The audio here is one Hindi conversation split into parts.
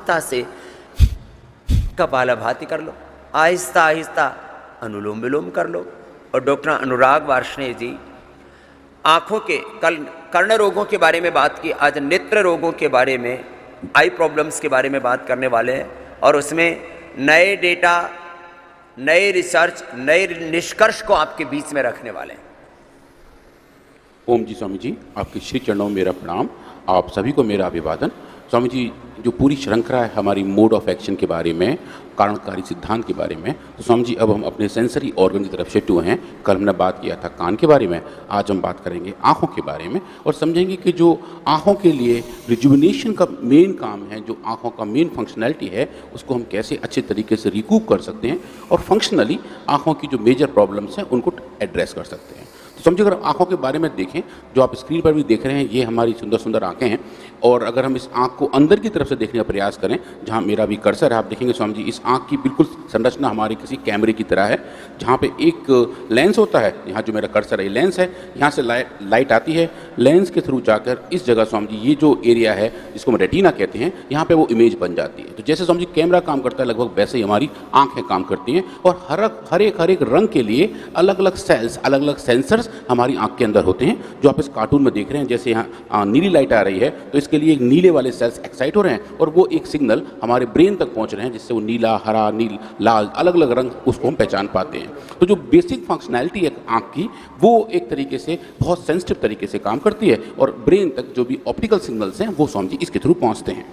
आहिस्ता से कपालभाति कर लो, आहिस्ता आहिस्ता अनुलोम विलोम कर लो। और डॉक्टर अनुराग वार्ष्णेय जी आँखों के कल कर्ण रोगों के बारे में बात की, आज नेत्र रोगों के बारे में, आई प्रॉब्लम्स के बारे में बात करने वाले हैं। और उसमें नए डेटा, नए रिसर्च, नए निष्कर्ष को आपके बीच में रखने वाले हैं। ओम जी स्वामी जी, आपके श्री चरणों में मेरा प्रणाम, आप सभी को मेरा अभिवादन। स्वामी जी, जो पूरी श्रृंखला है हमारी मोड ऑफ एक्शन के बारे में, कारणकारी सिद्धांत के बारे में, तो स्वामी जी अब हम अपने सेंसरी ऑर्गन की तरफ शिफ्ट हुए हैं। कल हमने बात किया था कान के बारे में, आज हम बात करेंगे आँखों के बारे में और समझेंगे कि जो आँखों के लिए रिजुविनेशन का मेन काम है, जो आँखों का मेन फंक्शनैलिटी है, उसको हम कैसे अच्छे तरीके से रिकूप कर सकते हैं और फंक्शनली आँखों की जो मेजर प्रॉब्लम्स हैं उनको एड्रेस कर सकते हैं। तो समझिए, अगर आँखों के बारे में देखें, जो आप स्क्रीन पर भी देख रहे हैं, ये हमारी सुंदर सुंदर आँखें हैं। और अगर हम इस आँख को अंदर की तरफ से देखने का प्रयास करें, जहाँ मेरा भी कर्सर है, आप देखेंगे स्वामी जी इस आँख की बिल्कुल संरचना हमारी किसी कैमरे की तरह है, जहाँ पे एक लेंस होता है। यहाँ जो मेरा कर्सर है ये लेंस है, यहाँ से लाइट आती है, लेंस के थ्रू जाकर इस जगह स्वामी जी ये जो एरिया है जिसको हम रेटिना कहते हैं, यहाँ पर वो इमेज बन जाती है। तो जैसे स्वामी जी कैमरा काम करता है लगभग वैसे ही हमारी आँखें काम करती हैं। और हर एक रंग के लिए अलग अलग सेल्स, अलग अलग सेंसर्स हमारी आँख के अंदर होते हैं, जो आप इस कार्टून में देख रहे हैं। जैसे यहाँ नीली लाइट आ रही है तो इसके लिए नीले वाले सेल्स एक्साइट हो रहे हैं और वो एक सिग्नल हमारे ब्रेन तक पहुंच रहे हैं, जिससे वो नीला, हरा, नील, लाल अलग अलग रंग उसको हम पहचान पाते हैं। तो जो बेसिक फंक्शनैलिटी है आँख की, वो एक तरीके से बहुत सेंसिटिव तरीके से काम करती है और ब्रेन तक जो भी ऑप्टिकल सिग्नल्स हैं वो स्वामी जी इसके थ्रू पहुँचते हैं।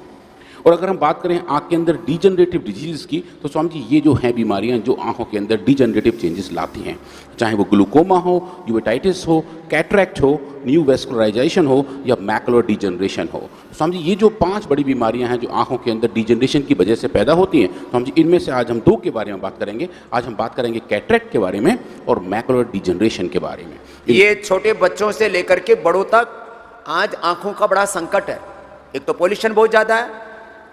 और अगर हम बात करें आँख के अंदर डिजनरेटिव डिजीज़ की, तो स्वामी जी ये जो हैं बीमारियाँ जो आँखों के अंदर डिजनरेटिव चेंजेस लाती हैं, चाहे वो ग्लूकोमा हो, यूवेटाइटिस हो, कैटरैक्ट हो, न्यू वेस्कुलराइजेशन हो या मैकुलर डिजनरेशन हो। स्वामी जी ये जो 5 बड़ी बीमारियाँ हैं जो आँखों के अंदर डिजनरेशन की वजह से पैदा होती हैं, स्वामी जी इनमें से आज हम 2 के बारे में बात करेंगे। आज हम बात करेंगे कैटरैक्ट के बारे में और मैकुलर डिजनरेशन के बारे में। ये छोटे बच्चों से लेकर के बड़ों तक आज आँखों का बड़ा संकट है। एक तो पोल्यूशन बहुत ज़्यादा है,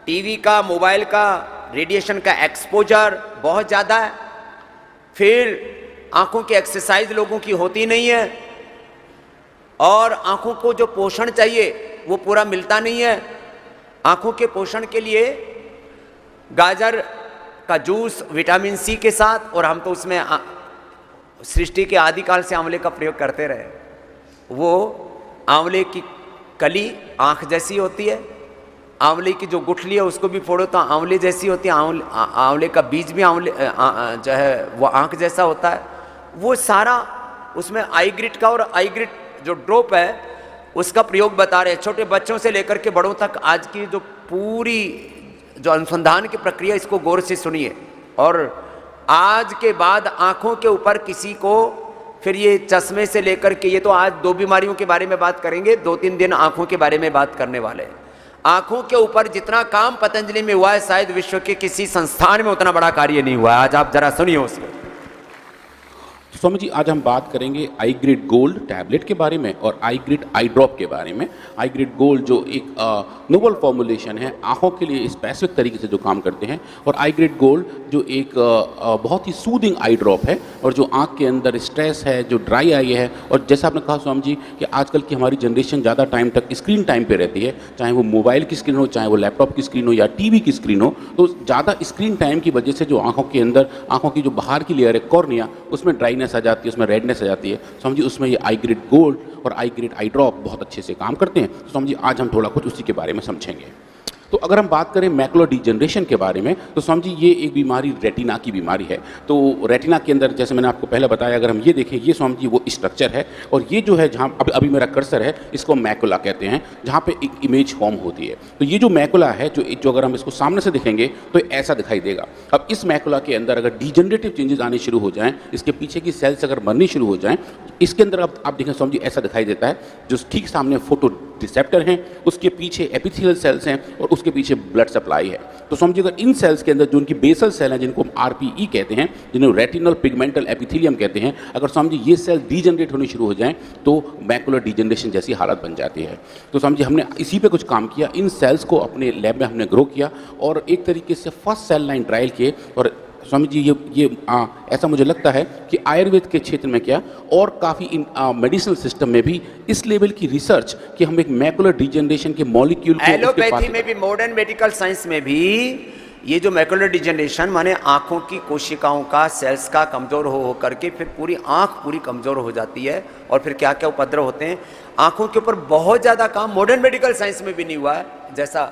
टीवी का, मोबाइल का, रेडिएशन का एक्सपोजर बहुत ज़्यादा है, फिर आँखों की एक्सरसाइज लोगों की होती नहीं है और आँखों को जो पोषण चाहिए वो पूरा मिलता नहीं है। आँखों के पोषण के लिए गाजर का जूस विटामिन सी के साथ, और हम तो उसमें सृष्टि के आदिकाल से आंवले का प्रयोग करते रहे। वो आंवले की कली आँख जैसी होती है, आंवले की जो गुठली है उसको भी फोड़ो तो आंवले जैसी होती है, आंवले का बीज भी आंवले जो है वो आँख जैसा होता है। वो सारा उसमें आई ग्रिट का और आई ग्रिट जो ड्रॉप है उसका प्रयोग बता रहे हैं। छोटे बच्चों से लेकर के बड़ों तक आज की जो पूरी जो अनुसंधान की प्रक्रिया, इसको गौर से सुनिए। और आज के बाद आँखों के ऊपर किसी को फिर ये चश्मे से लेकर के, ये तो आज 2 बीमारियों के बारे में बात करेंगे, 2-3 दिन आँखों के बारे में बात करने वाले हैं। आँखों के ऊपर जितना काम पतंजलि में हुआ है, शायद विश्व के किसी संस्थान में उतना बड़ा कार्य नहीं हुआ है। आज आप जरा सुनिए उसको। स्वामी जी आज हम बात करेंगे आई ग्रिड गोल्ड टैबलेट के बारे में और आई ग्रिड आई ड्रॉप के बारे में। आई ग्रिड गोल्ड जो एक नोबल फॉर्मुलेशन है, आँखों के लिए स्पेसिफिक तरीके से जो काम करते हैं, और आई ग्रिड गोल्ड जो एक बहुत ही सूदिंग आई ड्रॉप है, और जो आँख के अंदर स्ट्रेस है, जो ड्राई आई है, और जैसा आपने कहा स्वामी जी कि आजकल की हमारी जनरेशन ज़्यादा टाइम तक स्क्रीन टाइम पर रहती है, चाहे वो मोबाइल की स्क्रीन हो, चाहे वो लैपटॉप की स्क्रीन हो या टीवी की स्क्रीन हो, तो ज़्यादा स्क्रीन टाइम की वजह से जो आँखों के अंदर, आँखों की जो बाहर की लेयर है कॉर्निया, उसमें ड्राइनेस आ जाती है, उसमें रेडनेस आ जाती है। समझिए उसमें ये आई ग्रिड गोल्ड और आई ग्रिड आई ड्रॉप बहुत अच्छे से काम करते हैं। तो समझिए आज हम थोड़ा कुछ उसी के बारे में समझेंगे। तो अगर हम बात करें मैकुलर डिजनरेशन के बारे में, तो समझिए ये एक बीमारी रेटिना की बीमारी है। तो रेटिना के अंदर जैसे मैंने आपको पहले बताया, अगर हम ये देखें, ये समझिए वो स्ट्रक्चर है, और ये जो है जहाँ अभी मेरा कर्सर है, इसको मैकुला कहते हैं, जहाँ पे एक इमेज फॉर्म होती है। तो ये जो मैकुला है, जो अगर हम इसको सामने से देखेंगे तो ऐसा दिखाई देगा। अब इस मैकुला के अंदर अगर डिजनरेटिव चेंजेस आने शुरू हो जाएँ, इसके पीछे की सेल्स अगर मरनी शुरू हो जाएँ, इसके अंदर आप देखें समझिए ऐसा दिखाई देता है। जो ठीक सामने फोटो रिसेप्टर हैं, उसके पीछे एपिथेलियल सेल्स हैं और उसके पीछे ब्लड सप्लाई है। तो समझिए अगर इन सेल्स के अंदर जो उनकी बेसल सेल हैं, जिनको हम आरपीई कहते हैं, जिन्हें रेटिनल पिगमेंटल एपिथेलियम कहते हैं, अगर समझिए ये सेल डीजनरेट होनी शुरू हो जाएं तो मैकुलर डिजनरेशन जैसी हालत बन जाती है। तो समझिए हमने इसी पे कुछ काम किया, इन सेल्स को अपने लैब में हमने ग्रो किया और एक तरीके से फर्स्ट सेल लाइन ट्रायल किए और स्वामी जी ऐसा मुझे लगता है कि आयुर्वेद के क्षेत्र में क्या और काफ़ी मेडिसिनल सिस्टम में भी इस लेवल की रिसर्च कि हम एक मैकुलर डिजेनरेशन के मॉलिक्यूल को एलोपैथी में भी, मॉडर्न मेडिकल साइंस में भी ये जो मैकुलर डिजेनरेशन माने आंखों की कोशिकाओं का, सेल्स का कमज़ोर हो करके फिर पूरी आंख पूरी कमज़ोर हो जाती है और फिर क्या क्या उपद्रव होते हैं आंखों के ऊपर। बहुत ज़्यादा काम मॉडर्न मेडिकल साइंस में भी नहीं हुआ है, जैसा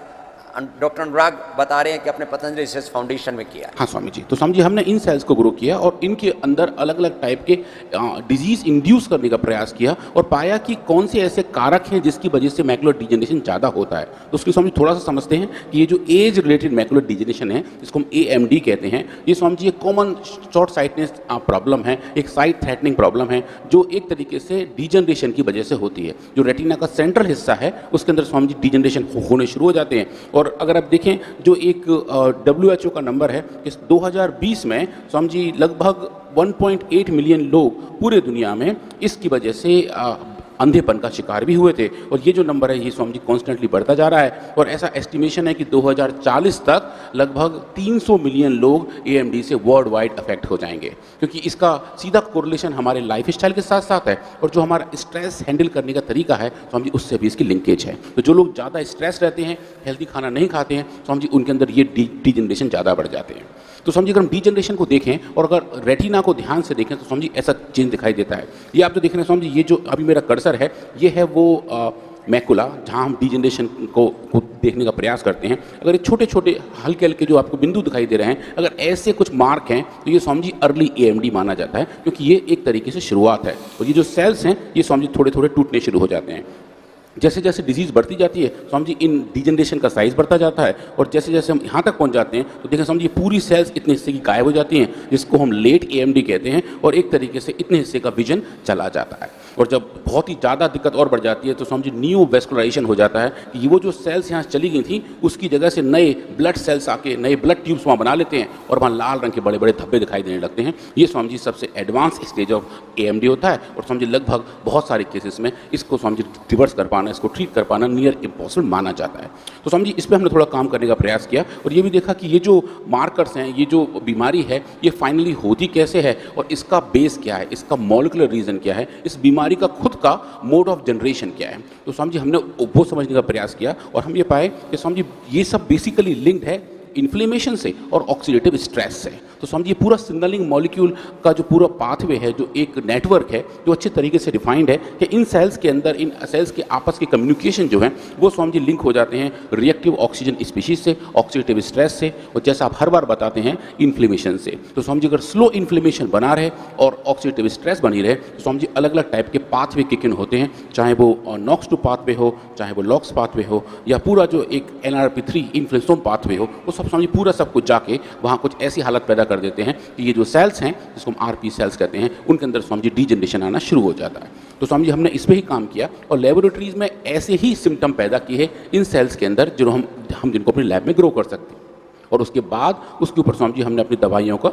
डॉक्टर अनुराग बता रहे हैं कि अपने पतंजलि रिसर्च फाउंडेशन में किया। हाँ स्वामी जी, तो स्वामी जी हमने इन सेल्स को ग्रो किया और इनके अंदर अलग अलग टाइप के डिजीज इंड्यूस करने का प्रयास किया और पाया कि कौन से ऐसे कारक हैं जिसकी वजह से मैकुलर डिजेनरेशन ज़्यादा होता है। तो उसके स्वामी थोड़ा सा समझते हैं कि ये जो एज रिलेटेड मैकुलर डिजेनरेशन है जिसको हम AMD कहते हैं, ये स्वामी जी एक कॉमन शॉर्ट साइटनेस प्रॉब्लम है, एक साइट थ्रेटनिंग प्रॉब्लम है जो एक तरीके से डिजेनरेशन की वजह से होती है। जो रेटिना का सेंट्रल हिस्सा है उसके अंदर स्वामी जी डिजेनरेशन होने शुरू हो जाते हैं। और अगर आप देखें जो एक WHO का नंबर है कि 2020 में स्वामी जी लगभग 1.8 मिलियन लोग पूरे दुनिया में इसकी वजह से अंधेपन का शिकार भी हुए थे। और ये जो नंबर है ये स्वामी जी कॉन्स्टेंटली बढ़ता जा रहा है और ऐसा एस्टिमेशन है कि 2040 तक लगभग 300 मिलियन लोग AMD से वर्ल्ड वाइड अफेक्ट हो जाएंगे, क्योंकि इसका सीधा कोरिलेशन हमारे लाइफ स्टाइल के साथ साथ है और जो हमारा स्ट्रेस हैंडल करने का तरीका है स्वामी जी उससे भी इसकी लिंकेज है। तो जो लोग ज़्यादा स्ट्रेस रहते हैं, हेल्दी खाना नहीं खाते हैं स्वामी जी, उनके अंदर ये डिजेनरेशन ज़्यादा बढ़ जाते हैं। तो समझिए अगर हम डिजेनरेशन को देखें और अगर रेटिना को ध्यान से देखें तो समझिए ऐसा चेंज दिखाई देता है। ये आप जो देख रहे हैं समझिए, ये जो अभी मेरा कर्सर है ये है वो मैकुला जहाँ हम डिजेनरेशन को देखने का प्रयास करते हैं। अगर ये छोटे छोटे हल्के हल्के जो आपको बिंदु दिखाई दे रहे हैं, अगर ऐसे कुछ मार्क हैं तो ये स्वामी जी अर्ली AMD माना जाता है, क्योंकि ये एक तरीके से शुरुआत है। और ये जो सेल्स हैं ये स्वामी जी थोड़े थोड़े टूटने शुरू हो जाते हैं। जैसे जैसे डिजीज़ बढ़ती जाती है स्वामी जी इन डिजेनरेशन का साइज़ बढ़ता जाता है और जैसे जैसे हम यहाँ तक पहुँच जाते हैं तो देखें स्वामी जी पूरी सेल्स इतने हिस्से की गायब हो जाती हैं, जिसको हम लेट AMD कहते हैं, और एक तरीके से इतने हिस्से का विजन चला जाता है। और जब बहुत ही ज़्यादा दिक्कत और बढ़ जाती है तो समझिए नियोवेस्कुलराइजेशन हो जाता है कि वो जो सेल्स यहाँ चली गई थी उसकी जगह से नए ब्लड सेल्स आके नए ब्लड ट्यूब्स वहाँ बना लेते हैं और वहाँ लाल रंग के बड़े बड़े धब्बे दिखाई देने लगते हैं। ये स्वामी जी सबसे एडवांस स्टेज ऑफ AMD होता है और समझिए लगभग बहुत सारे केसेस में इसको स्वामी जी रिवर्स कर पाना, इसको ट्रीट कर पाना नियर इम्पॉसिबल माना जाता है। तो समझिए इस पर हमने थोड़ा काम करने का प्रयास किया और ये भी देखा कि ये जो मार्कर्स हैं, ये जो बीमारी है ये फाइनली होती कैसे है और इसका बेस क्या है, इसका मॉलिक्यूलर रीजन क्या है, इस बीमारी का खुद का मोड ऑफ जनरेशन क्या है। तो स्वामी जी हमने वो समझने का प्रयास किया और हम ये पाए कि स्वामी जी ये सब बेसिकली लिंक्ड है इन्फ्लेमेशन से और ऑक्सीडेटिव स्ट्रेस से। तो समझिए पूरा सिग्नलिंग मॉलिक्यूल का जो पूरा पाथवे है, जो एक नेटवर्क है जो अच्छे तरीके से डिफाइंड है कि इन सेल्स के अंदर, इन सेल्स के आपस के कम्युनिकेशन जो है वो स्वामी जी लिंक हो जाते हैं रिएक्टिव ऑक्सीजन स्पीशीज से, ऑक्सीडेटिव स्ट्रेस से और जैसा आप हर बार बताते हैं इन्फ्लेमेशन से। तो स्वामी जी अगर स्लो इन्फ्लेमेशन बना रहे और ऑक्सीडेटिव स्ट्रेस बनी रहे तो स्वामी जी अलग अलग टाइप के पाथवे किक इन होते हैं, चाहे वो NOX2 पाथवे हो, चाहे वो LOX पाथवे हो या पूरा जो एक NLRP3 इन्फ्लेमेशन पाथवे हो, वो सब स्वामी जी पूरा सब कुछ जाके वहाँ कुछ ऐसी हालत पैदा कर देते हैं कि ये जो सेल्स हैं जिसको हम RP सेल्स कहते हैं उनके अंदर स्वामी जी डिजेनरेशन आना शुरू हो जाता है। तो स्वामी जी हमने इस पर ही काम किया और लेबोरेटरीज में ऐसे ही सिम्टम पैदा किए हैं इन सेल्स के अंदर जो हम जिनको अपनी लैब में ग्रो कर सकते हैं। और उसके बाद उसके ऊपर स्वामी जी हमने अपनी दवाइयों का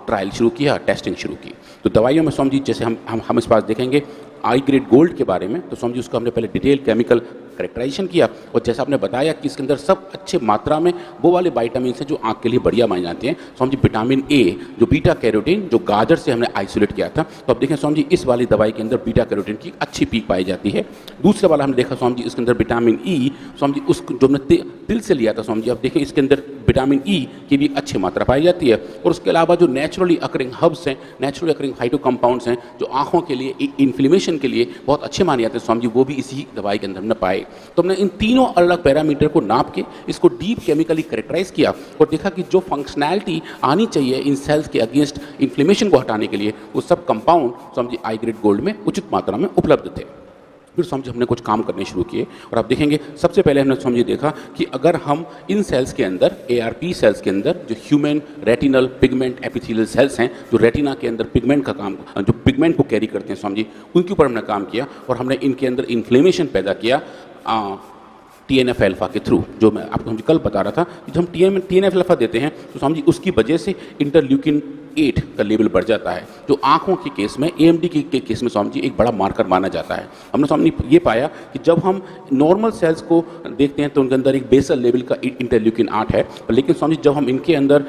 ट्रायल शुरू किया, टेस्टिंग शुरू की। तो दवाइयों में स्वामी जी जैसे हम इस पास देखेंगे आई ग्रेड गोल्ड के बारे में, तो स्वामी जी उसको हमने पहले डिटेल केमिकल करेक्टराइजेशन किया और जैसा आपने बताया कि इसके अंदर सब अच्छे मात्रा में वो वाले विटामिन हैं जो आँख के लिए बढ़िया माने जाते हैं। स्वामी जी विटामिन A जो बीटा कैरोटीन जो गाजर से हमने आइसोलेट किया था, तो अब देखें स्वामी जी इस वाली दवाई के अंदर बीटा कैरोटीन की अच्छी पीक पाई जाती है। दूसरे वाला हमने देखा स्वामी जी इसके अंदर विटामिन E, स्वामी जी उस जो हमने तिल से लिया था स्वामी जी, अब देखें इसके अंदर विटामिन E की भी अच्छी मात्रा पाई जाती है। और उसके अलावा जो नेचुरली अकरिंग हर्ब्स हैं, नेचुरली अकरिंग फाइटो कंपाउंड्स हैं जो आँखों के लिए, इन्फ्लेमेशन के लिए बहुत अच्छे माने जाते हैं, स्वामी जी वो भी इसी दवाई के अंदर हमने पाए। तो हमने इन तीनों अलग पैरामीटर को नाप के इसको डीप केमिकली करेक्टराइज किया और देखा कि जो फंक्शनैलिटी आनी चाहिए इन सेल्स के अगेंस्ट इन्फ्लेमेशन को हटाने के लिए वो सब compound Swami ji I grade gold में उचित मात्रा में उपलब्ध थे। फिर स्वामी जी हमने कुछ काम करने शुरू किए और आप देखेंगे सबसे पहले हमने स्वामी जी देखा कि अगर हम इन सेल्स के अंदर ARP सेल्स के अंदर जो human retinal pigment epithelial cells हैं जो रेटिना के अंदर पिगमेंट का काम, जो पिगमेंट को कैरी करते हैं स्वामी जी, उनके ऊपर हमने काम किया और हमने इनके अंदर इन्फ्लेमेशन पैदा किया TNF अल्फा के थ्रू। जो मैं आपको कल बता रहा था कि जब हम TNF अल्फा देते हैं तो स्वामी जी उसकी वजह से इंटरल्यूकिन 8 का लेवल बढ़ जाता है, जो आंखों के केस में AMD के केस में स्वामी जी एक बड़ा मार्कर माना जाता है। हमने स्वामी ये पाया कि जब हम नॉर्मल सेल्स को देखते हैं तो उनके अंदर एक बेसल लेवल का इंटरल्यूकिन 8 है, लेकिन स्वामी जब हम इनके अंदर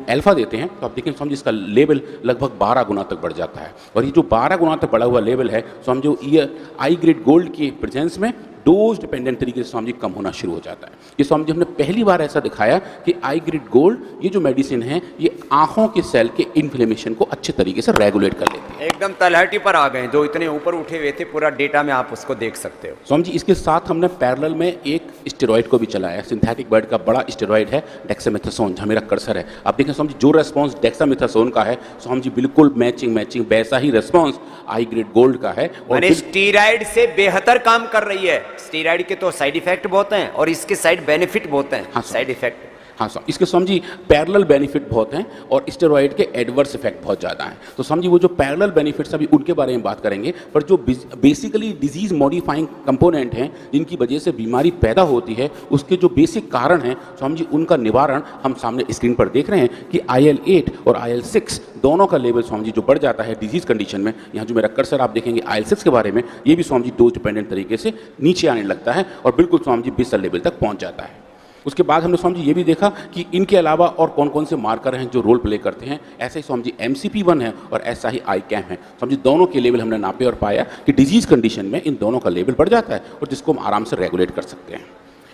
अल्फा देते हैं तो आप देखें स्वामी इसका लेवल लगभग 12 गुना तक बढ़ जाता है। और ये जो 12 गुना तक बढ़ा हुआ लेवल है स्वामी जो ये आई ग्रेड गोल्ड के प्रेजेंस में डोज डिपेंडेंट तरीके से स्वामी जी कम होना शुरू हो जाता है। ये स्वामी जी हमने पहली बार ऐसा दिखाया कि आई ग्रेड गोल्ड ये जो मेडिसिन है ये आंखों के सेल के इन्फ्लेमेशन को अच्छे तरीके से रेगुलेट कर लेती है। एकदम तलहटी पर आ गए, जो इतने ऊपर उठे हुए थे, पूरा डेटा में आप उसको देख सकते हो। स्वामी जी इसके साथ हमने पैरेलल में एक स्टेरॉइड को भी चलाया, सिंथेटिक बर्ड का बड़ा स्टेरॉइड है डेक्सामेथासोन, जहाँ मेरा कर्सर है। आप देखें स्वामी जी जो रेस्पॉन्स डेक्सामेथासोन का है स्वामी जी बिल्कुल मैचिंग वैसा ही रेस्पॉन्स आई ग्रेड गोल्ड का है। और स्टीराइड से बेहतर काम कर रही है। स्टीराइड के तो साइड इफेक्ट बहुत हैं और इसके साइड बेनिफिट बहुत हैं। हाँ, साइड इफेक्ट हाँ इसके समझी पैरेलल बेनिफिट बहुत हैं और स्टेरॉइड के एडवर्स इफेक्ट बहुत ज़्यादा हैं। तो समझी वो जो पैरेलल बेनिफिट्स अभी उनके बारे में बात करेंगे, पर जो बेसिकली डिजीज मॉडिफाइंग कंपोनेंट हैं जिनकी वजह से बीमारी पैदा होती है उसके जो बेसिक कारण हैं समझी उनका निवारण हम सामने स्क्रीन पर देख रहे हैं कि IL-8 और IL-6 दोनों का लेवल स्वामी जी जो बढ़ जाता है डिजीज कंडीशन में। यहाँ जो मेरा कर्सर आप देखेंगे IL-6 के बारे में, ये भी स्वामी जी डोज डिपेंडेंट तरीके से नीचे आने लगता है और बिल्कुल स्वामी जी बेसल लेवल तक पहुँच जाता है। उसके बाद हमने स्वामी जी ये भी देखा कि इनके अलावा और कौन कौन से मार्कर हैं जो रोल प्ले करते हैं। ऐसे ही स्वामी जी MCP1 है और ऐसा ही ICAM है। स्वामी जी दोनों के लेवल हमने नापे और पाया कि डिजीज कंडीशन में इन दोनों का लेवल बढ़ जाता है और जिसको हम आराम से रेगुलेट कर सकते हैं।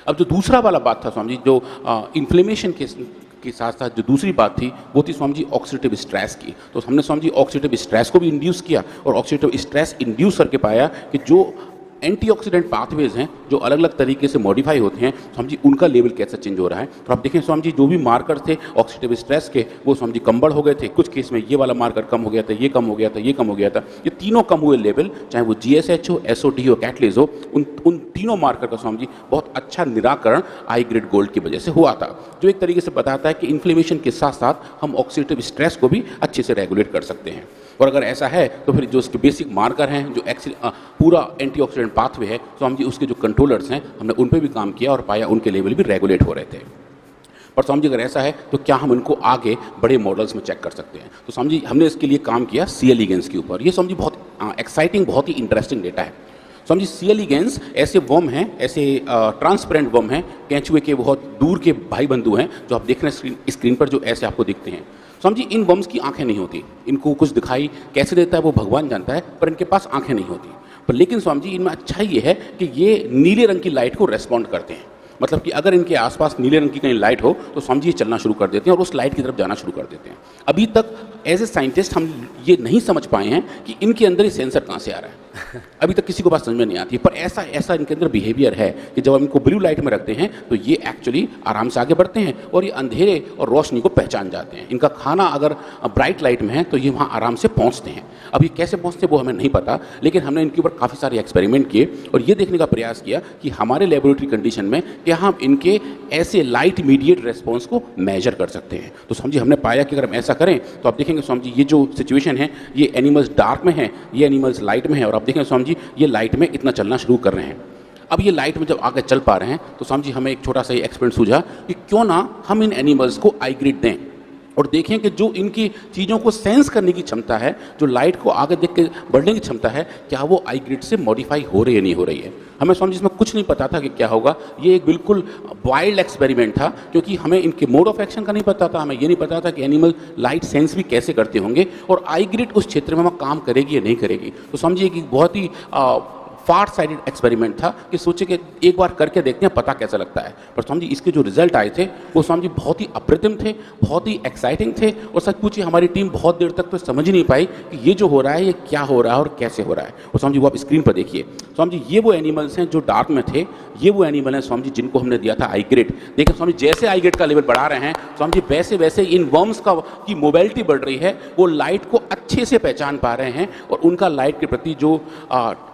अब जो दूसरा वाला बात था स्वामी जी जो इन्फ्लेमेशन के साथ साथ जो दूसरी बात थी वो थी स्वामी जी ऑक्सीडेटिव स्ट्रेस की। तो हमने स्वामी जी ऑक्सीडेटिव स्ट्रेस को भी इंड्यूस किया और ऑक्सीडेटिव स्ट्रेस इंड्यूस करके पाया कि जो एंटीऑक्सीडेंट पाथवेज हैं जो अलग अलग तरीके से मॉडिफाई होते हैं स्वामी जी उनका लेवल कैसे चेंज हो रहा है। तो आप देखें स्वामी जी जो भी मार्कर थे ऑक्सीडेटिव स्ट्रेस के वो स्वामी जी कम बढ़ हो गए थे। कुछ केस में ये वाला मार्कर कम हो गया था, ये कम हो गया था, ये कम हो गया था। ये तीनों कम हुए लेवल चाहे वो GSH हो, SOD हो, कैटलेज हो, उन तीनों मार्कर का स्वामी जी बहुत अच्छा निराकरण आई ग्रेड गोल्ड की वजह से हुआ था, जो एक तरीके से बताता है कि इन्फ्लेमेशन के साथ साथ हम ऑक्सीडेटिव स्ट्रेस को भी अच्छे से रेगुलेट कर सकते हैं। और अगर ऐसा है तो फिर जो उसके बेसिक मार्कर हैं जो पूरा एंटीऑक्सीडेंट पाथवे है तो हम जी उसके जो कंट्रोलर्स हैं हमने उन पर भी काम किया और पाया उनके लेवल भी रेगुलेट हो रहे थे। पर स्वामी जी अगर ऐसा है तो क्या हम इनको आगे बड़े मॉडल्स में चेक कर सकते हैं। तो स्वामी जी हमने इसके लिए काम किया C. elegans के ऊपर। ये स्वामी जी बहुत एक्साइटिंग बहुत ही इंटरेस्टिंग डेटा है। स्वामी जी C. elegans ऐसे वर्म हैं, ऐसे ट्रांसपेरेंट वर्म हैं, केंचुए के बहुत दूर के भाई बंधु हैं जो आप देख रहे हैं स्क्रीन पर जो ऐसे आपको दिखते हैं। स्वामी जी इन वर्म्स की आंखें नहीं होती, इनको कुछ दिखाई कैसे देता है वो भगवान जानता है, पर इनके पास आंखें नहीं होती। पर लेकिन स्वामी जी इनमें अच्छा ये है कि ये नीले रंग की लाइट को रेस्पॉन्ड करते हैं। मतलब कि अगर इनके आसपास नीले रंग की कहीं लाइट हो तो स्वामी जी ये चलना शुरू कर देते हैं और उस लाइट की तरफ जाना शुरू कर देते हैं। अभी तक एज ए साइंटिस्ट हम ये नहीं समझ पाए हैं कि इनके अंदर ये सेंसर कहाँ से आ रहा है। अभी तक किसी को बात समझ में नहीं आती, पर ऐसा इनके अंदर बिहेवियर है कि जब हम इनको ब्लू लाइट में रखते हैं तो ये एक्चुअली आराम से आगे बढ़ते हैं और ये अंधेरे और रोशनी को पहचान जाते हैं। इनका खाना अगर ब्राइट लाइट में है तो ये वहाँ आराम से पहुँचते हैं। अब ये कैसे पहुँचते हैं वो हमें नहीं पता, लेकिन हमने इनके ऊपर काफ़ी सारे एक्सपेरिमेंट किए और ये देखने का प्रयास किया कि हमारे लेबोरेटरी कंडीशन में क्या हम इनके ऐसे लाइट मीडिएट रेस्पॉन्स को मेजर कर सकते हैं। तो समझिए हमने पाया कि अगर हम ऐसा करें तो आप देखेंगे स्वामी जी ये जो सिचुएशन है ये एनिमल्स डार्क में है, ये एनिमल्स लाइट में है और आप देखेंगे स्वामी जी ये लाइट में इतना चलना शुरू कर रहे हैं। अब ये लाइट में जब आगे चल पा रहे हैं तो स्वामी जी हमें एक छोटा सा ही एक्सपेरिमेंट सूझा कि क्यों ना हम इन एनिमल्स को आई ग्रिड दें और देखें कि जो इनकी चीज़ों को सेंस करने की क्षमता है, जो लाइट को आगे देख के बढ़ने की क्षमता है, क्या वो आई ग्रिड से मॉडिफाई हो रही है नहीं हो रही है। हमें स्वामी जी इसमें कुछ नहीं पता था कि क्या होगा। ये एक बिल्कुल वाइल्ड एक्सपेरिमेंट था क्योंकि हमें इनके मोड ऑफ एक्शन का नहीं पता था। हमें ये नहीं पता था कि एनिमल लाइट सेंस भी कैसे करते होंगे और आई ग्रिड उस क्षेत्र में वहाँ काम करेगी या नहीं करेगी। तो समझिए कि बहुत ही फार साइडेड एक्सपेरिमेंट था कि सोचे कि एक बार करके देखते हैं पता कैसा लगता है। पर स्वामी जी इसके जो रिजल्ट आए थे वो स्वामी जी बहुत ही अप्रतिम थे, बहुत ही एक्साइटिंग थे और सच पूछिए हमारी टीम बहुत देर तक तो समझ ही नहीं पाई कि ये जो हो रहा है ये क्या हो रहा है और कैसे हो रहा है। और स्वामी जी वो आप स्क्रीन पर देखिए। स्वामी जी ये वो एनिमल्स हैं जो डार्क में थे, ये वो एनिमल हैं स्वामी जी जिनको हमने दिया था आई ग्रेड। देखिए स्वामी जैसे आई ग्रेड का लेवल बढ़ा रहे हैं स्वामी जी वैसे वैसे इन वर्म्स की मोबिलिटी बढ़ रही है, वो लाइट को अच्छे से पहचान पा रहे हैं और उनका लाइट के प्रति जो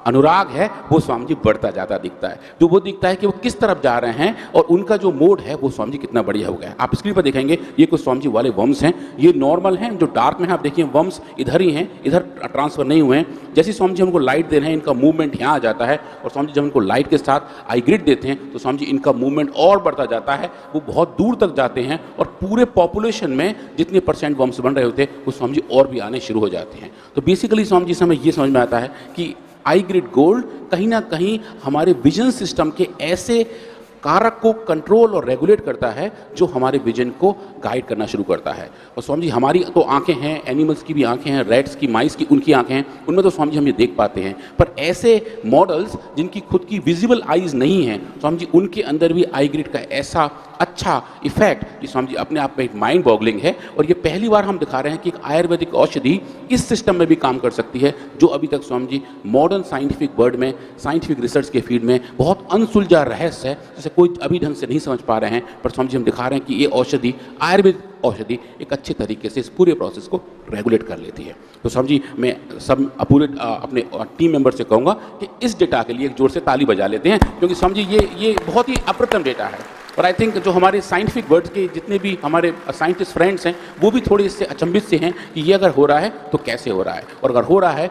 अनुराग है है वो स्वामी जी बढ़ता जाता दिखता है। तो वो दिखता है कि वो किस तरफ जा रहे हैं और उनका जो मोड है वो स्वामी जी कितना बढ़िया हो गया। आप स्क्रीन पर देखेंगे ये कुछ स्वामी जी वाले वर्म्स हैं, ये नॉर्मल हैं, जो डार्क में है आप देखिए वर्म्स इधर ही हैं, इधर ट्रांसफर नहीं हुए हैं। जैसे स्वामी जी हमको लाइट दे रहे हैं इनका मूवमेंट यहाँ आ जाता है, और स्वामी जी जब इनको लाइट के साथ आई ग्रिड देते हैं तो स्वामी जी इनका मूवमेंट और बढ़ता जाता है, वो बहुत दूर तक जाते हैं और पूरे पॉपुलेशन में जितने परसेंट वर्म्स बन रहे होते हैं वो स्वामी जी और भी आने शुरू हो जाते हैं। तो बेसिकली स्वामी जी से हमें ये समझ में आता है कि आई ग्रिड गोल्ड कहीं ना कहीं हमारे विजन सिस्टम के ऐसे कारक को कंट्रोल और रेगुलेट करता है जो हमारे विजन को गाइड करना शुरू करता है। और स्वामी जी हमारी तो आंखें हैं, एनिमल्स की भी आंखें हैं, रैट्स की, माइस की, उनकी आंखें हैं, उनमें तो स्वामी जी हम ये देख पाते हैं। पर ऐसे मॉडल्स जिनकी खुद की विजिबल आईज नहीं हैं, स्वामी जी उनके अंदर भी आई ग्रिड का ऐसा अच्छा इफेक्ट कि स्वामी जी अपने आप में एक माइंड बॉगलिंग है। और ये पहली बार हम दिखा रहे हैं कि एक आयुर्वेदिक औषधि इस सिस्टम में भी काम कर सकती है जो अभी तक Swami ji modern scientific world में, साइंटिफिक रिसर्च के फील्ड में बहुत अनसुलझा रहस्य है जिसे कोई अभी ढंग से नहीं समझ पा रहे हैं। पर स्वामी जी हम दिखा रहे हैं कि ये औषधि, आयुर्वेदिक औषधि एक अच्छे तरीके से इस पूरे प्रोसेस को रेगुलेट कर लेती है। तो स्वामी जी मैं सब पूरे अपने टीम मेंबर से कहूँगा कि इस डेटा के लिए एक जोर से ताली बजा लेते हैं, क्योंकि स्वामी जी ये बहुत ही अप्रतिम डेटा है। और आई थिंक जो हमारे साइंटिफिक वर्ल्ड के जितने भी हमारे साइंटिस्ट फ्रेंड्स हैं वो भी थोड़े इससे अचंभित से हैं कि ये अगर हो रहा है तो कैसे हो रहा है, और अगर हो रहा है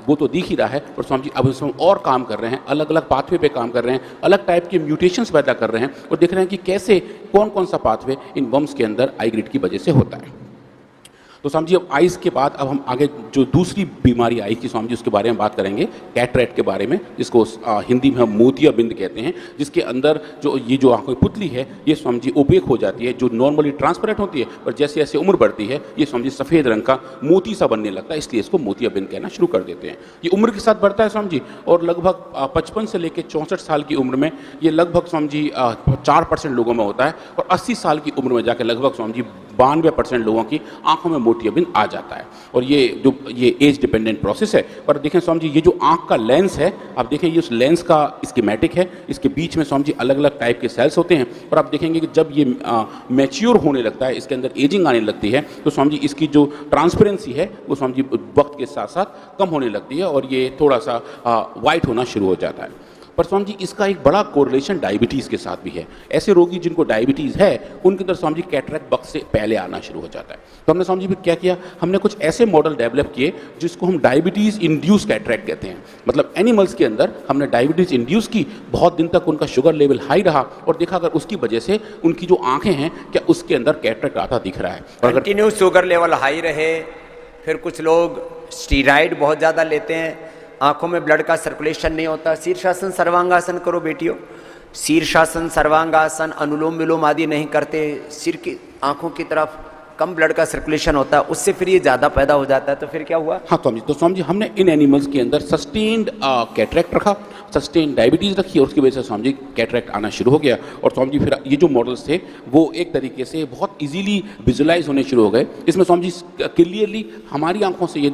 वो तो दिख ही रहा है। और स्वामी जी अब इसमें और काम कर रहे हैं, अलग अलग पाथवे पे काम कर रहे हैं, अलग टाइप के म्यूटेशंस पैदा कर रहे हैं और देख रहे हैं कि कैसे कौन कौन सा पाथवे इन वर्म्स के अंदर आई ग्रिड की वजह से होता है। तो स्वामी जी अब आइज़ के बाद अब हम आगे जो दूसरी बीमारी आई थी स्वामी जी उसके बारे में बात करेंगे, कैटरेक्ट के बारे में, जिसको हिंदी में हम मोतियाबिंद कहते हैं, जिसके अंदर जो आंखों की पुतली है ये स्वामी जी ओपेक हो जाती है, जो नॉर्मली ट्रांसपेरेंट होती है, पर जैसे जैसे उम्र बढ़ती है ये स्वामी जी सफ़ेद रंग का मोती सा बनने लगता है, इसलिए इसको मोतियाबिंद कहना शुरू कर देते हैं। ये उम्र के साथ बढ़ता है स्वामी जी, और लगभग 55 से लेकर 64 साल की उम्र में ये लगभग स्वामी जी 4% लोगों में होता है, और 80 साल की उम्र में जाकर लगभग स्वामी जी 92% लोगों की आंखों में मोतियाबिंद आ जाता है। और ये एज डिपेंडेंट प्रोसेस है। पर देखें स्वामी जी ये जो आंख का लेंस है, आप देखें ये उस लेंस का स्कीमेटिक है, इसके बीच में स्वामी जी अलग अलग टाइप के सेल्स होते हैं, और आप देखेंगे कि जब ये मैच्योर होने लगता है, इसके अंदर एजिंग आने लगती है, तो स्वामी जी इसकी जो ट्रांसपेरेंसी है वो स्वामी जी वक्त के साथ साथ कम होने लगती है और ये थोड़ा सा वाइट होना शुरू हो जाता है। पर स्वामी जी इसका एक बड़ा कोरिलेशन डायबिटीज़ के साथ भी है। ऐसे रोगी जिनको डायबिटीज़ है उनके अंदर स्वामी जी कैटरेक्ट वक्त से पहले आना शुरू हो जाता है। तो हमने स्वामी जी फिर क्या किया, हमने कुछ ऐसे मॉडल डेवलप किए जिसको हम डायबिटीज़ इंड्यूस कैटरेक्ट कहते हैं। मतलब एनिमल्स के अंदर हमने डायबिटीज़ इंड्यूस की, बहुत दिन तक उनका शुगर लेवल हाई रहा और देखा अगर उसकी वजह से उनकी जो आँखें हैं क्या उसके अंदर कैटरेक्ट आता दिख रहा है। और अगर कंटिन्यू शुगर लेवल हाई रहे, फिर कुछ लोग स्टीराइड बहुत ज़्यादा लेते हैं, आंखों में ब्लड का सर्कुलेशन नहीं होता, शीर्षासन सर्वांगासन करो बेटियों, शीर्षासन सर्वांगासन अनुलोम विलोम आदि नहीं करते, सिर की आंखों की तरफ कम ब्लड का सर्कुलेशन होता है, उससे फिर ये ज़्यादा पैदा हो जाता है। तो फिर क्या हुआ? हाँ स्वामी जी, तो स्वामी जी हमने इन एनिमल्स के अंदर सस्टेन्ड कैटरेक्ट रखा, सस्टेन्ड डायबिटीज़ रखी, और उसकी वजह से स्वामी जी कैटरेक्ट आना शुरू हो गया। और स्वामी जी फिर ये जो मॉडल्स थे वो एक तरीके से बहुत ईजीली विजुलाइज होने शुरू हो गए। इसमें स्वामी जी क्लियरली हमारी आंखों से ये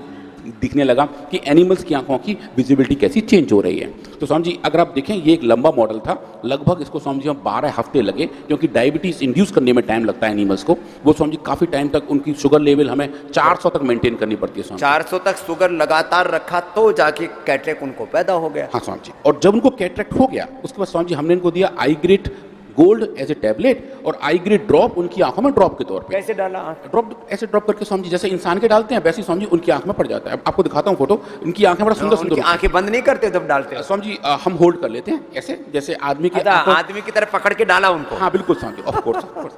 दिखने लगा कि एनिमल्स की आंखों की विजिबिलिटी कैसी चेंज हो रही है। तो स्वामी जी अगर आप देखें ये एक लंबा मॉडल था, लगभग इसको स्वामी जी हम 12 हफ्ते लगे, क्योंकि डायबिटीज़ इंड्यूस करने में टाइम लगता है एनिमल्स को। वो स्वामी जी काफ़ी टाइम तक उनकी शुगर लेवल हमें 400 तक मेंटेन करनी पड़ती है। 400 तक शुगर लगातार रखा तो जाके कैटरेक्ट उनको पैदा हो गया। हाँ स्वामी जी, और जब उनको कैटरेक्ट हो गया उसके बाद स्वामी जी हमने इनको दिया I grid gold as a tablet और आई ग्रिड ड्रॉप उनकी आंखों में ड्रॉप के तौर पे। कैसे डाला? ड्रॉप ऐसे ड्रॉप करके स्वामी जी जैसे इंसान के डालते हैं वैसे स्वामी जी उनकी आंख में पड़ जाता है। आपको दिखाता हूँ फोटो, इनकी आंखें बड़ा सुंदर सुंदर। आंखें बंद नहीं करते जब डालते हैं? स्वामी जी हम होल्ड कर लेते हैं ऐसे, जैसे आदमी के आदमी की तरफ पकड़ के डाला उनको। हाँ बिल्कुल स्वामी जी, ऑफ कोर्स।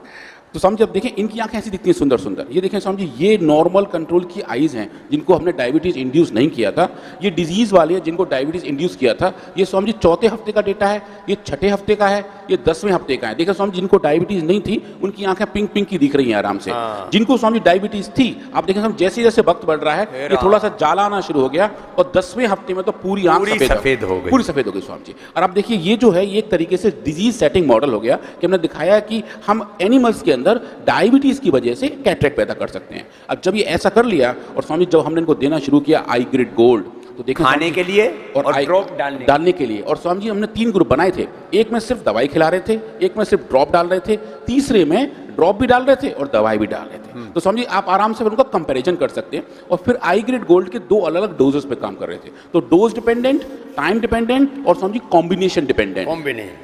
तो स्वामी जी अब देखें इनकी आंखें ऐसी दिखती हैं सुंदर सुंदर। ये देखें स्वामी जी ये नॉर्मल कंट्रोल की आईज हैं जिनको हमने डायबिटीज़ इंड्यूस नहीं किया था। ये डिजीज़ वाले हैं जिनको डायबिटीज़ इंड्यूस किया था। ये स्वामी जी 4थे हफ्ते का डेटा है, ये 6ठे हफ्ते का है, ये 10वें हफ्ते का है। देखिए स्वामी जिनको डायबिटीज़ नहीं थी उनकी आंखें पिंक पिंक की दिख रही हैं आराम से। जिनको स्वामी डायबिटीज़ थी आप देखें स्वामी जैसे जैसे वक्त बढ़ रहा है ये थोड़ा सा जाला आना शुरू हो गया और 10वें हफ्ते में तो पूरी आंख सफेद हो गई, पूरी सफेद हो गई स्वामी जी। और आप देखिए ये जो है ये एक तरीके से डिजीज सेटिंग मॉडल हो गया कि हमने दिखाया कि हम एनिमल्स के अंदर डायबिटीज की वजह से कैटरेक्ट पैदा कर सकते हैं। अब जब ये ऐसा कर लिया और स्वामी जब हमने इनको देना शुरू किया आई ग्रिड गोल्ड, तो देखा खाने के लिए और ड्रॉप डालने के लिए। और स्वामी जी हमने 3 ग्रुप बनाए थे, एक में सिर्फ दवाई खिला रहे थे, एक में सिर्फ ड्रॉप डाल रहे थे, तीसरे में ड्रॉप भी डाल रहे थे और दवाई भी डाल रहे थे। तो समझिए आप आराम से उनका कंपैरिजन कर सकते हैं। और फिर आई ग्रेड गोल्ड के 2 अलग अलग डोजेस पे काम कर रहे थे, तो डोज डिपेंडेंट, टाइम डिपेंडेंट और समझिए कॉम्बिनेशन डिपेंडेंट।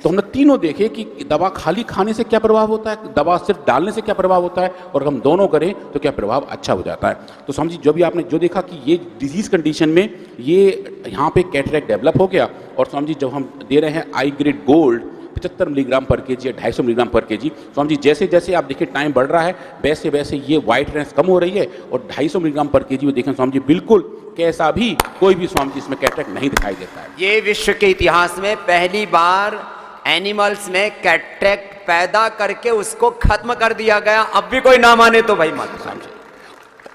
तो हमने तीनों देखे कि दवा खाली खाने से क्या प्रभाव होता है, दवा सिर्फ डालने से क्या प्रभाव होता है, और हम दोनों करें तो क्या प्रभाव अच्छा हो जाता है। तो समझिए जो भी आपने जो देखा कि ये डिजीज कंडीशन में ये यहाँ पे कैटरेक्ट डेवलप हो गया, और समझिए जब हम दे रहे हैं आई ग्रेड गोल्ड 75 मिलीग्राम पर केजी या 250 मिलीग्राम पर केजी, समझिए जैसे जैसे आप देखिए टाइम बढ़ रहा है वैसे वैसे ये व्हाइट रेंस कम हो रही है, और 250 मिलीग्राम पर केजी में देखें समझिए बिल्कुल कैसा भी कोई भी समझिए इसमें कैटरेक्ट नहीं दिखाई देता है। ये विश्व के इतिहास में पहली बार एनिमल्स में कैटरेक्ट पैदा करके उसको खत्म कर दिया गया। अब भी कोई ना माने तो भाई मत समझे।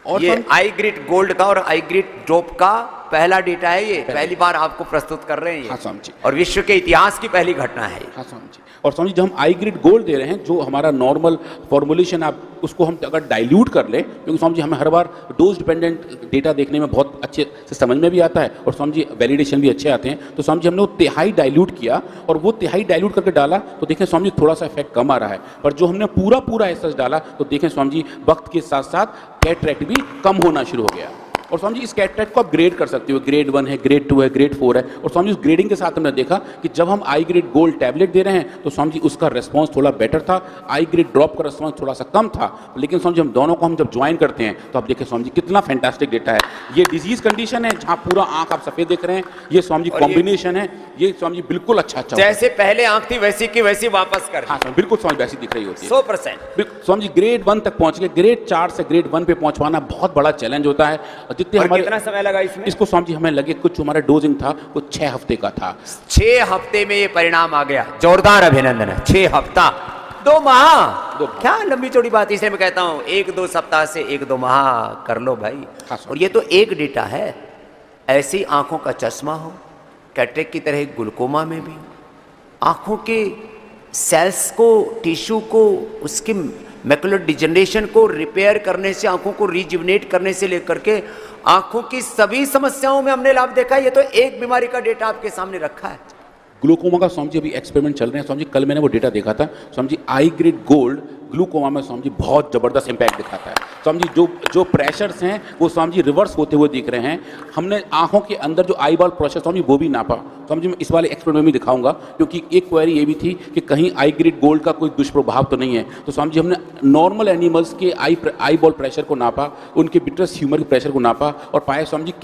और ये आई ग्रेड गोल्ड का और आई ग्रेड ड्रॉप का पहला डेटा है, ये पहली बार आपको प्रस्तुत कर रहे हैं। हाँ समझिए। और विश्व के इतिहास की पहली घटना है। हाँ समझिए। और समझिए जब हम आई ग्रेड गोल्ड दे रहे हैं, जो हमारा नॉर्मल फॉर्मुलेशन आप उसको हम अगर डाइल्यूट कर लें, क्योंकि समझिए हमें हर बार डोज डिपेंडेंट डेटा देखने में बहुत अच्छे से समझ में भी आता है, और समझिए वैलिडेशन भी अच्छे आते हैं। तो समझिए हमने वो तिहाई डाइल्यूट किया, और वो तिहाई डाइल्यूट करके डाला तो देखें समझिए थोड़ा सा इफेक्ट कम आ रहा है। पर जो हमने पूरा एसएस डाला तो देखें समझिए वक्त के साथ साथ कैटरेक्ट भी कम होना शुरू हो गया। और समझिए इस कैटरेक्ट को आप ग्रेड कर सकते हो, ग्रेड 1 है, ग्रेड 2 है, ग्रेड 4 है। और समझिए उस ग्रेडिंग के साथ हमने देखा कि जब हम आई ग्रेड गोल्ड टैबलेट दे रहे हैं तो समझिए उसका रिस्पांस थोड़ा बेटर था, आई ग्रेड ड्रॉप का रिस्पांस थोड़ा सा कम था। लेकिन समझिए हम दोनों को हम जब ज्वाइन करते हैं तो आप देखिए समझिए कितना फैंटास्टिक डेटा है। ये डिजीज कंडीशन है जहाँ पूरा आंख आप सफेद देख रहे हैं, ये समझिए कॉम्बिनेशन है, ये समझिए बिल्कुल अच्छा जैसे पहले आंख थी वैसी की वैसी वापस कर। हाँ बिल्कुल समझ वैसी दिख रही होती है 100%। समझिए ग्रेड 1 तक पहुंच गए, ग्रेड 4 से ग्रेड 1 पे पहुंचवाना बहुत बड़ा चैलेंज होता है। और जितने हमारे कितना समय लगा इसमें? इसको समझिए हमें लगे कुछ हमारा डोजिंग था वो 6 हफ्ते का था। 6 हफ्ते में ये परिणाम आ गया, जोरदार अभिनंदन है। 6 हफ्ता, 2 माह, क्या लंबी चौड़ी बात। इसे मैं कहता हूं 1-2 सप्ताह से 1-2 माह कर लो भाई। और ये तो एक डेटा है, ऐसी आंखों का चश्मा हो, कैटरेक्ट की तरह ग्लूकोमा में भी आंखों के सेल्स को, टिश्यू को, उसके मैकुलर डिजनरेशन को रिपेयर करने से, आंखों को रिजुविनेट करने से लेकर के आंखों की सभी समस्याओं में हमने लाभ देखा। ये तो एक बीमारी का डेटा आपके सामने रखा है। ग्लूकोमा का समझिए अभी एक्सपेरिमेंट चल रहे हैं। समझिए कल मैंने वो डेटा देखा था, समझिए आई ग्रेड गोल्ड ग्लूकोमा में समझिए बहुत जबरदस्त इंपैक्ट दिखाता है। समझिए जो प्रेशर्स हैं वो समझिए रिवर्स होते हुए दिख रहे हैं। हमने आंखों के अंदर जो आई बॉल प्रेशर समझिए वो भी नापा। समझिए मैं इस वाले एक्सपेरिमेंट में दिखाऊंगा, क्योंकि एक क्वेरी ये भी थी कि कहीं आई ग्रेड गोल्ड का कोई दुष्प्रभाव तो नहीं है। तो समझिए हमने नॉर्मल एनिमल्स के आई बॉल प्रेशर को नापा, उनके विट्रस ह्यूमर के प्रेशर को नापा, और पाया समझिए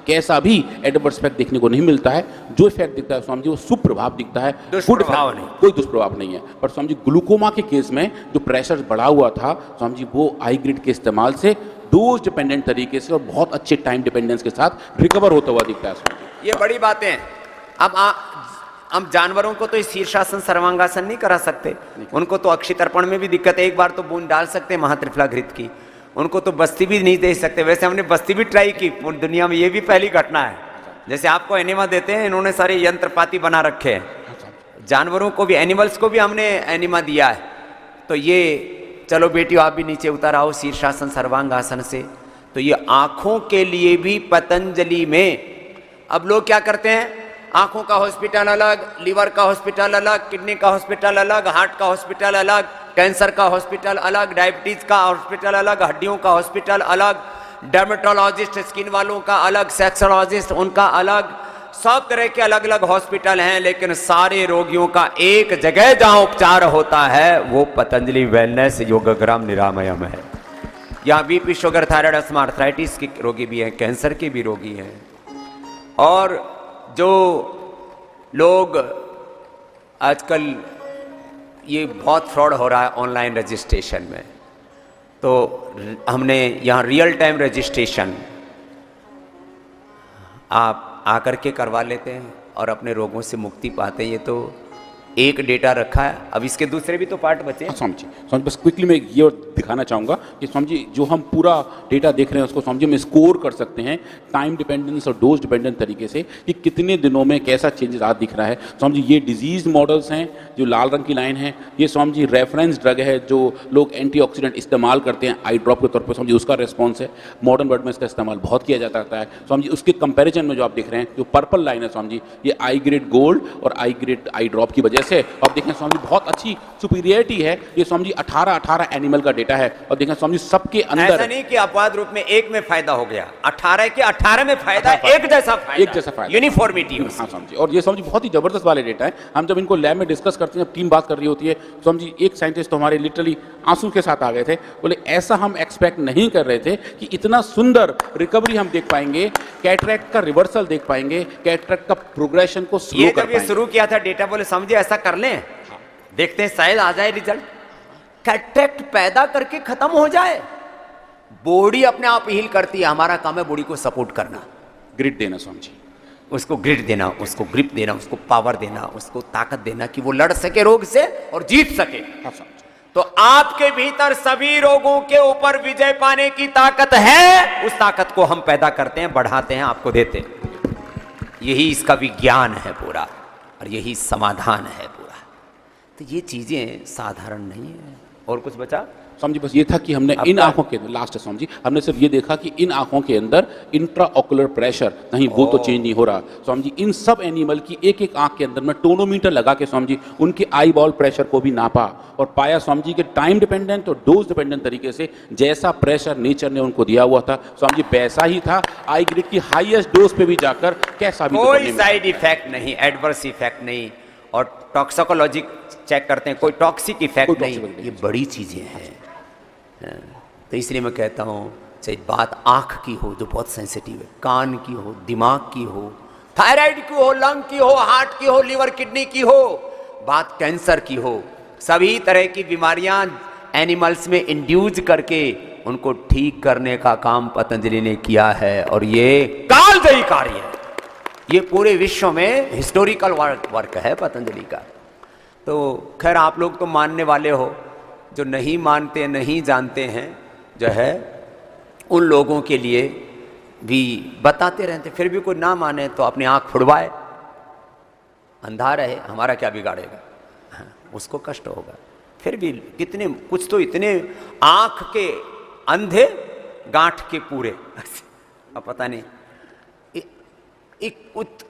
कैसा भी एडवर्स इफेक्ट देखने को नहीं मिलता है। जो इफेक्ट दिखता है समझिए वो सुप्रभाव दिखता है, कोई दुष्प्रभाव नहीं है। पर समझिए ग्लूकोमा के केस में जो प्रेशर बढ़ा हुआ था समझिए वो आई ग्रेड के इस्तेमाल से डोज डिपेंडेंट तरीके से और बहुत अच्छे टाइम डिपेंडेंस के साथ रिकवर होता हुआ दिखता है। ये बड़ी बातें हैं। अब हम जानवरों को तो इस शीर्षासन सर्वांगासन नहीं करा सकते, उनको तो अक्षि तर्पण में भी दिक्कत है, एक बार तो बूंद डाल सकते हैं महात्रिफला घृत की, उनको तो बस्ती भी नहीं दे सकते। वैसे हमने बस्ती भी ट्राई की दुनिया में, ये भी पहली घटना है। जैसे आपको एनिमा देते हैं, इन्होंने सारे यंत्रपाति बना रखे हैं। जानवरों को भी, एनिमल्स को भी हमने एनिमा दिया है। तो ये चलो बेटियों आप भी नीचे उतर आओ शीर्षासन सर्वांगासन से। तो ये आंखों के लिए भी पतंजलि में अब लोग क्या करते हैं, आंखों का हॉस्पिटल अलग, लीवर का हॉस्पिटल अलग, किडनी का हॉस्पिटल अलग, हार्ट का हॉस्पिटल अलग, कैंसर का हॉस्पिटल अलग, डायबिटीज का हॉस्पिटल अलग, हड्डियों का हॉस्पिटल अलग, डर्मेटोलॉजिस्ट स्किन वालों का अलग, सेक्सोलॉजिस्ट उनका अलग, सब तरह के अलग अलग हॉस्पिटल हैं। लेकिन सारे रोगियों का एक जगह जहां उपचार होता है वो पतंजलि वेलनेस योगग्राम निरामयम है। यहाँ BP, sugar, thyroid, asthma, arthritis के रोगी भी हैं, कैंसर के भी रोगी हैं। और जो लोग आजकल ये बहुत फ्रॉड हो रहा है ऑनलाइन रजिस्ट्रेशन में, तो हमने यहाँ रियल टाइम रजिस्ट्रेशन आप आकर के करवा लेते हैं और अपने रोगों से मुक्ति पाते हैं। ये तो एक डेटा रखा है, अब इसके दूसरे भी तो पार्ट बचे। समझिए बस क्विकली मैं ये और दिखाना चाहूँगा कि समझिए जो हम पूरा डेटा देख रहे हैं उसको समझिए हम स्कोर कर सकते हैं टाइम डिपेंडेंस और डोज डिपेंडेंट तरीके से कि कितने दिनों में कैसा चेंजेस आज दिख रहा है। समझिए ये डिजीज मॉडल्स हैं, जो लाल रंग की लाइन है ये समझिए रेफरेंस ड्रग है जो लोग एंटीऑक्सीडेंट इस्तेमाल करते हैं आई ड्रॉप के तौर पर, समझिए उसका रिस्पॉन्स है। मॉडर्न वर्ल्ड में इसका इस्तेमाल बहुत किया जाता है। समझिए उसके कंपेरिजन में जो आप देख रहे हैं जो पर्पल लाइन है समझिए ये आई ग्रेड गोल्ड और आई ग्रेड आई ड्रॉप की वजह प्रोग्रेस है। अब देखें स्वामी जी बहुत अच्छी सुपीरियरिटी है, ये स्वामी जी 18 एनिमल का डेटा है। और देखें स्वामी जी सबके अंदर ऐसा नहीं कि अपवाद रूप में एक में फायदा हो गया, 18 के 18 में फायदा, एक जैसा फायदा, यूनिफॉर्मिटी। हाँ स्वामी जी, और ये स्वामी जी बहुत ही जबरदस्त वाले डेटा है। हम जब इनको लैब में डिस्कस करते हैं, जब टीम बात कर रही होती है, स्वामी जी एक साइंटिस्ट तो हमारे लिटरली आंसू के साथ आ गए थे, बोले ऐसा हम एक्सपेक्ट नहीं कर रहे थे कि इतना सुंदर रिकवरी हम देख पाएंगे, कैटरेक्ट का रिवर्सल देख पाएंगे, कैटरेक्ट का प्रोग्रेशन को स्लो कर पाएंगे। शुरू किया था डेटा, बोले समझे ऐसा कर लें, देखते हैं शायद आ जाए रिजल्ट। कैटरेक्ट पैदा करके खत्म हो जाए, बॉडी अपने आप हील करती है, हमारा काम है बॉडी को सपोर्ट करना, ग्रिड देना स्वामी जी, उसको ग्रिड देना, उसको ग्रिप देना, उसको पावर देना, उसको ताकत देना कि वो लड़ सके रोग से और जीत सके। तो आपके भीतर सभी रोगों के ऊपर विजय पाने की ताकत है, उस ताकत को हम पैदा करते हैं, बढ़ाते हैं, आपको देते हैं। यही इसका विज्ञान है पूरा, और यही समाधान है पूरा। तो ये चीजें साधारण नहीं है। और कुछ बचा स्वामी जी? बस ये था कि हमने इन आंखों के लास्ट स्वामी जी, हमने सिर्फ ये देखा कि इन आंखों के अंदर इंट्राऑकुलर प्रेशर नहीं, वो तो चेंज नहीं हो रहा स्वामी जी। इन सब एनिमल की एक एक आंख के अंदर में टोनोमीटर लगा के स्वामी जी उनके आई बॉल प्रेशर को भी नापा और पाया स्वामी जी के टाइम डिपेंडेंट और डोज डिपेंडेंट तरीके से जैसा प्रेशर नेचर ने उनको दिया हुआ था स्वामी जी वैसा ही था। आई ग्रिड की हाईएस्ट डोज पे भी जाकर कैसा भी कोई साइड इफेक्ट नहीं, एडवर्स इफेक्ट नहीं, और टॉक्सिकोलॉजी चेक करते हैं, कोई टॉक्सिक इफेक्ट नहीं। ये बड़ी चीजें हैं। तो इसलिए मैं कहता हूँ, चाहे बात आँख की हो जो बहुत सेंसिटिव है, कान की हो, दिमाग की हो, थायराइड की हो, लंग की हो, हार्ट की हो, लिवर किडनी की हो, बात कैंसर की हो, सभी तरह की बीमारियां एनिमल्स में इंड्यूस करके उनको ठीक करने का काम पतंजलि ने किया है। और ये कालजयी कार्य है, ये पूरे विश्व में हिस्टोरिकल वर्क है पतंजलि का। तो खैर आप लोग तो मानने वाले हो, जो नहीं मानते, नहीं जानते हैं, जो है उन लोगों के लिए भी बताते रहते। फिर भी कोई ना माने तो अपनी आंख फुड़वाए, अंधा रहे, हमारा क्या बिगाड़ेगा, उसको कष्ट होगा। फिर भी कितने कुछ तो इतने आंख के अंधे, गांठ के पूरे, अब पता नहीं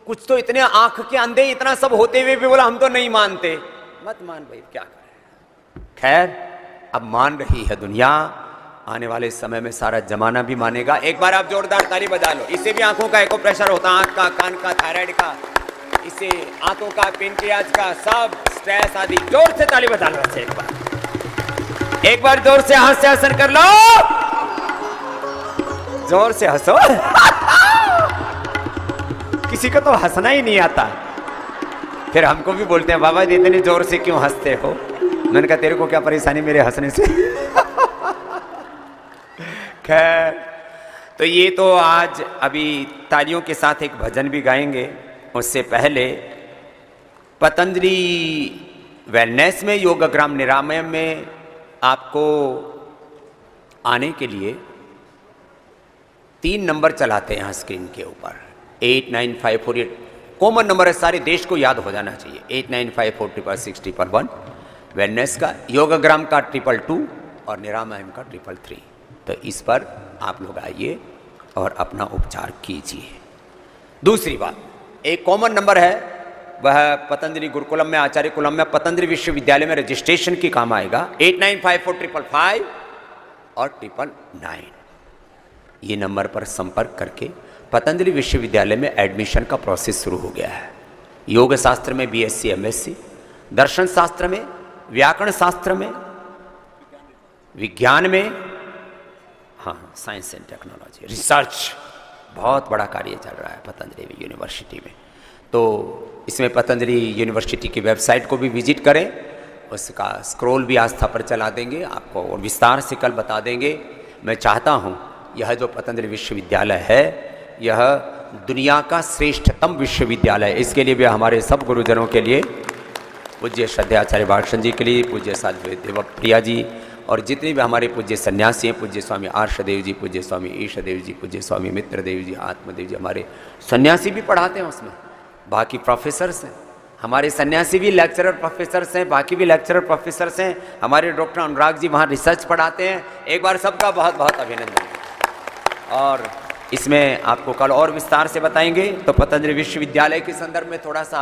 कुछ तो इतने आंख के अंधे, इतना सब होते हुए भी बोला हम तो नहीं मानते। मत मान भाई, क्या करें। खैर अब मान रही है दुनिया, आने वाले समय में सारा जमाना भी मानेगा। एक बार आप जोरदार ताली बजा लो। इससे भी आंखों का एको प्रेशर होता है, आंख का, कान का, थायराइड का, इससे आंतों का, पेनक्रियाज का, सब स्ट्रेस आदि। जोर से ताली बजा लो। एक बार जोर से हास्यासन कर लो, जोर से हंसो। किसी को तो हंसना ही नहीं आता, फिर हमको भी बोलते हैं बाबा जी इतने जोर से क्यों हंसते हो। मैंने कहा तेरे को क्या परेशानी मेरे हंसने से। खैर, तो ये तो आज अभी तालियों के साथ एक भजन भी गाएंगे। उससे पहले पतंजलि वेलनेस में योगग्राम निरामयम में आपको आने के लिए 3 नंबर चलाते हैं यहाँ स्क्रीन के ऊपर। 8954 कॉमन नंबर है, सारे देश को याद हो जाना चाहिए। 8954666111 वेलनेस का, योगग्राम का 222 और निरामयम का 333। तो इस पर आप लोग आइए और अपना उपचार कीजिए। दूसरी बात, एक कॉमन नंबर है, वह पतंजलि गुरुकुलम में, आचार्य कुलम में, पतंजलि विश्वविद्यालय में रजिस्ट्रेशन की काम आएगा। 895455 और 999 ये नंबर पर संपर्क करके पतंजलि विश्वविद्यालय में एडमिशन का प्रोसेस शुरू हो गया है। योग शास्त्र में BSc MSc, दर्शन शास्त्र में, व्याकरण शास्त्र में, विज्ञान में, हाँ साइंस एंड टेक्नोलॉजी, रिसर्च, बहुत बड़ा कार्य चल रहा है पतंजलि यूनिवर्सिटी में। तो इसमें पतंजलि यूनिवर्सिटी की वेबसाइट को भी विजिट करें, उसका स्क्रॉल भी आस्था पर चला देंगे आपको और विस्तार से कल बता देंगे। मैं चाहता हूँ यह जो पतंजलि विश्वविद्यालय है यह दुनिया का श्रेष्ठतम विश्वविद्यालय है। इसके लिए भी हमारे सब गुरुजनों के लिए, पूज्य श्रद्धाचार्य भाषण जी के लिए, पूज्य साध्वी देवप्रिया जी और जितने भी हमारे पूज्य सन्यासी हैं, पूज्य स्वामी आर्षदेव जी, पूज्य स्वामी ईशदेव जी, पूज्य स्वामी मित्रदेव जी, आत्मदेव जी, हमारे सन्यासी भी पढ़ाते हैं उसमें, बाकी प्रोफेसर्स हैं, हमारे सन्यासी भी लेक्चरर प्रोफेसर्स हैं, बाकी भी लेक्चरर प्रोफेसर्स हैं, हमारे डॉक्टर अनुराग जी वहाँ रिसर्च पढ़ाते हैं। एक बार सबका बहुत बहुत अभिनंदन। और इसमें आपको कल और विस्तार से बताएंगे। तो पतंजलि विश्वविद्यालय के संदर्भ में थोड़ा सा